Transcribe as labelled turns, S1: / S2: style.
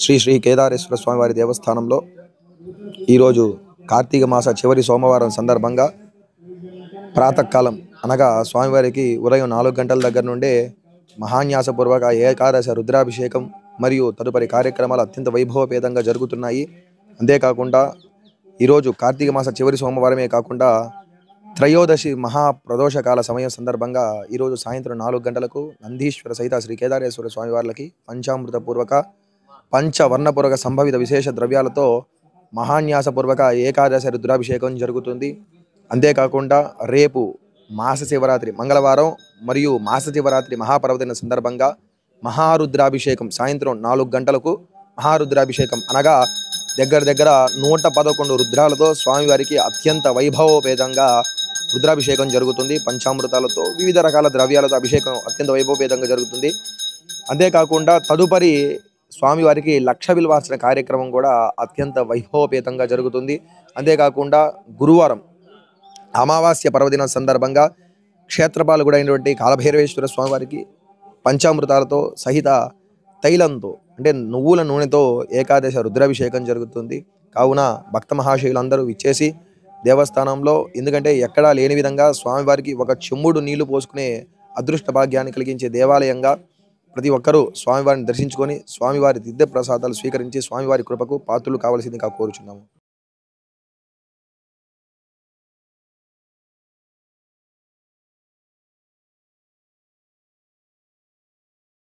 S1: శ్రీ శ్రీ కేదారేశ్వర స్వామివారి దేవస్థానంలో ఈరోజు కార్తీక మాస చివరి సోమవారం సందర్భంగా ప్రాతకాలం అనగా స్వామివారికి ఉదయం 4 గంటల దగ్గర నుండే మహాన్యాసపూర్వక ఏకాదశ రుద్రాభిషేకం మరియు తదుపరి కార్యక్రమాలు అత్యంత వైభవపేతంగా జరుగుతున్నాయి. అంతేకాకుండా ఈరోజు కార్తీక మాస చివరి సోమవారమే కాకుండా త్రయోదశి మహాప్రదోషకాల సమయం సందర్భంగా ఈరోజు సాయంత్రం 4 గంటలకు నందీశ్వర సహిత శ్రీ కేదారేశ్వర స్వామివార్లకి పంచామృతపూర్వక పంచవర్ణపూర్వక సంభవిత విశేష ద్రవ్యాలతో మహాన్యాసపూర్వక ఏకాదశ రుద్రాభిషేకం జరుగుతుంది. అంతేకాకుండా రేపు మాస శివరాత్రి మంగళవారం మరియు మాస శివరాత్రి మహాపర్వదిన సందర్భంగా మహారుద్రాభిషేకం సాయంత్రం 4 గంటలకు మహారుద్రాభిషేకం అనగా దగ్గర 111 రుద్రాలతో స్వామివారికి అత్యంత వైభవోపేతంగా రుద్రాభిషేకం జరుగుతుంది. పంచామృతాలతో వివిధ రకాల ద్రవ్యాలతో అభిషేకం అత్యంత వైభవపేతంగా జరుగుతుంది. అంతేకాకుండా తదుపరి స్వామివారికి లక్ష విలువార్చన కార్యక్రమం కూడా అత్యంత వైభవపేతంగా జరుగుతుంది. అంతేకాకుండా గురువారం అమావాస్య పర్వదినం సందర్భంగా క్షేత్రపాలకుడైనటువంటి కాలభైరవేశ్వర స్వామివారికి పంచామృతాలతో సహిత తైలంతో అంటే నువ్వుల నూనెతో ఏకాదశ రుద్రాభిషేకం జరుగుతుంది. కావున భక్త మహాశయులందరూ విచ్చేసి దేవస్థానంలో ఎందుకంటే ఎక్కడా లేని విధంగా స్వామివారికి ఒక చెమ్ముడు నీళ్లు పోసుకునే అదృష్ట భాగ్యాన్ని కలిగించే దేవాలయంగా ప్రతి ఒక్కరూ స్వామివారిని దర్శించుకొని స్వామివారి దివ్య ప్రసాదాలు స్వీకరించి స్వామివారి కృపకు పాత్రులు కావాల్సిందిగా కోరుచున్నాము.